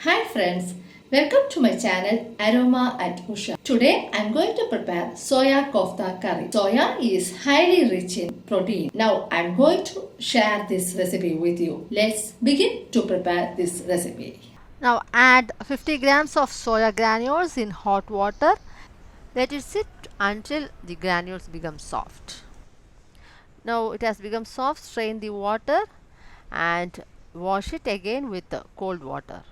Hi friends, welcome to my channel Aroma at Usha. Today I am going to prepare soya kofta curry. Soya is highly rich in protein. Now I am going to share this recipe with you. Let's begin to prepare this recipe. Now add 50 grams of soya granules in hot water. Let it sit until the granules become soft. Now it has become soft, strain the water and wash it again with cold water.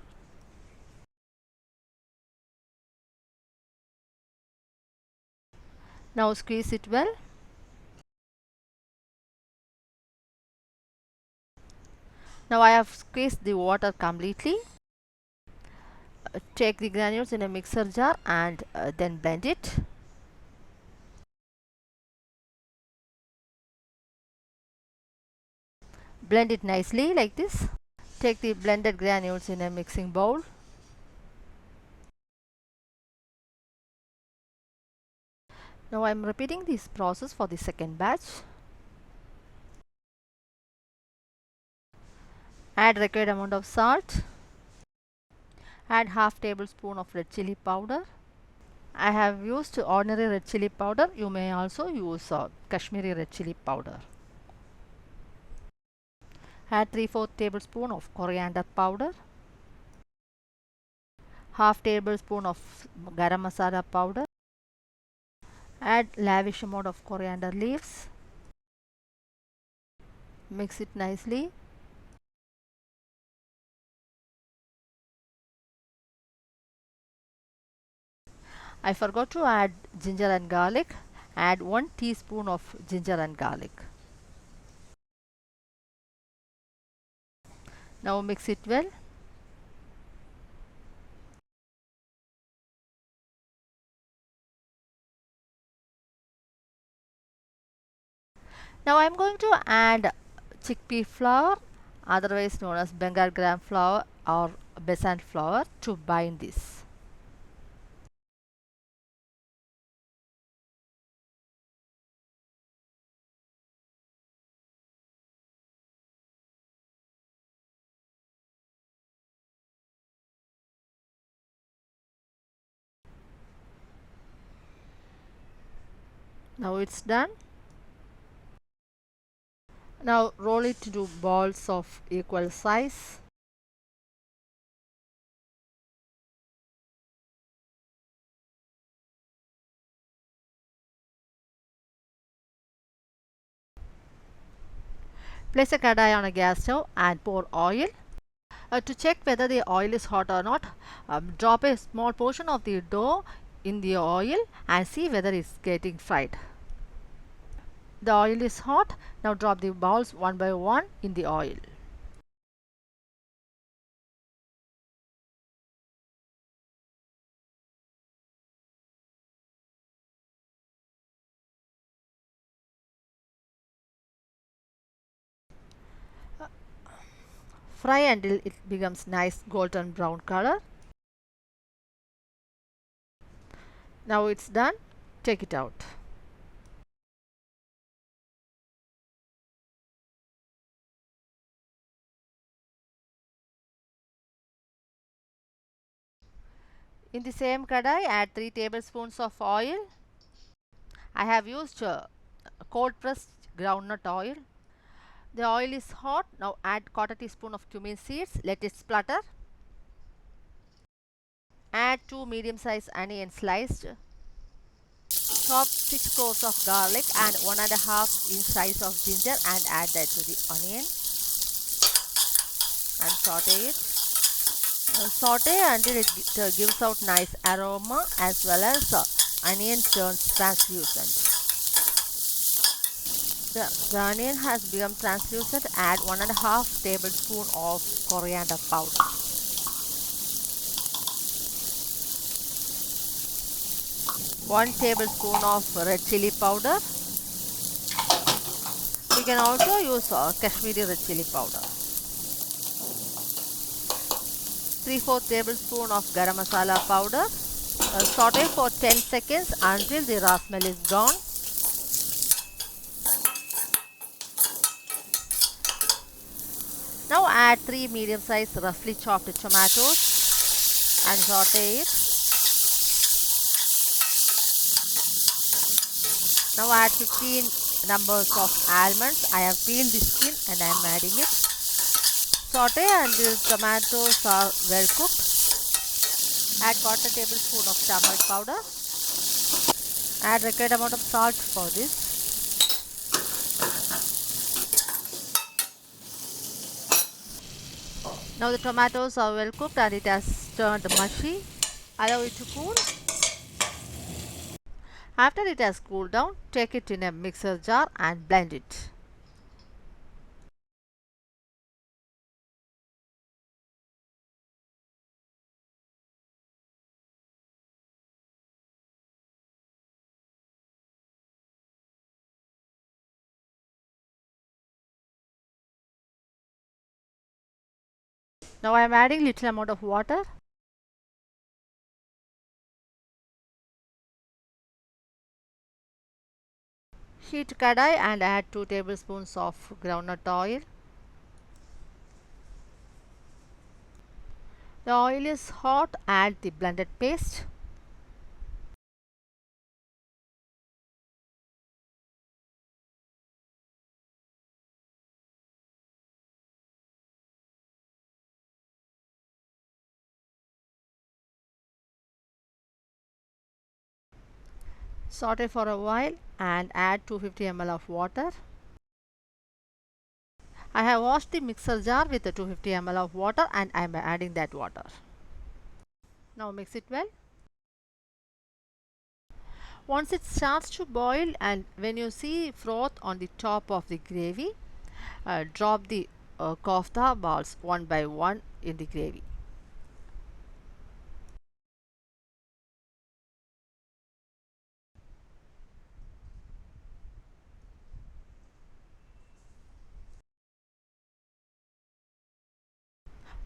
Now squeeze it well. Now I have squeezed the water completely. Take the granules in a mixer jar and then blend it. Blend it nicely like this. Take the blended granules in a mixing bowl. Now I am repeating this process for the second batch. Add required amount of salt. Add half tablespoon of red chili powder. I have used ordinary red chili powder. You may also use Kashmiri red chili powder. Add 3/4 tablespoon of coriander powder. Half tablespoon of garam masala powder. Add lavish amount of coriander leaves. Mix it nicely. I forgot to add ginger and garlic. Add 1 teaspoon of ginger and garlic. Now mix it well. Now I am going to add chickpea flour, otherwise known as Bengal gram flour or besan flour, to bind this. Now it's done. Now roll it into balls of equal size. Place a kadai on a gas stove and pour oil. To check whether the oil is hot or not, drop a small portion of the dough in the oil and see whether it's getting fried. The oil is hot. Now drop the balls one by one in the oil. Fry until it becomes nice golden brown color. Now it's done. Take it out. In the same kadai, add 3 tablespoons of oil. I have used cold pressed groundnut oil. The oil is hot. Now add quarter teaspoon of cumin seeds. Let it splutter. Add 2 medium sized onions sliced. Chop 6 cloves of garlic and 1.5 inch size of ginger and add that to the onion and saute it. Saute until it gives out nice aroma as well as onion turns translucent. The onion has become translucent. Add 1.5 tablespoon of coriander powder. One tablespoon of red chili powder. You can also use Kashmiri red chili powder. 3/4 tablespoon of garam masala powder. Saute for 10 seconds until the raw smell is gone. Now add 3 medium sized roughly chopped tomatoes. and saute it. Now add 15 numbers of almonds. I have peeled the skin and I am adding it. Saute until tomatoes are well cooked. Add quarter tablespoon of turmeric powder. Add required amount of salt for this. Now the tomatoes are well cooked and it has turned mushy. Allow it to cool. After it has cooled down, take it in a mixer jar and blend it. Now I am adding little amount of water. Heat kadai and add 2 tablespoons of groundnut oil. The oil is hot, add the blended paste. Saute for a while and add 250 ml of water. I have washed the mixer jar with the 250 ml of water and I am adding that water. Now mix it well. Once it starts to boil and when you see froth on the top of the gravy, drop the kofta balls one by one in the gravy.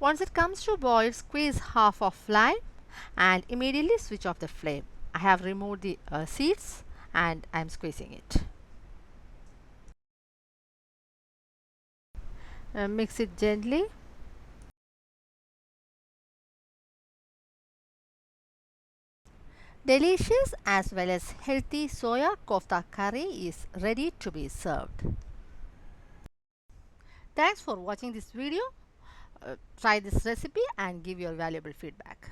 Once it comes to boil, squeeze half of lime and immediately switch off the flame. I have removed the seeds and I am squeezing it. Mix it gently. Delicious as well as healthy soya kofta curry is ready to be served. Thanks for watching this video. Try this recipe and give your valuable feedback.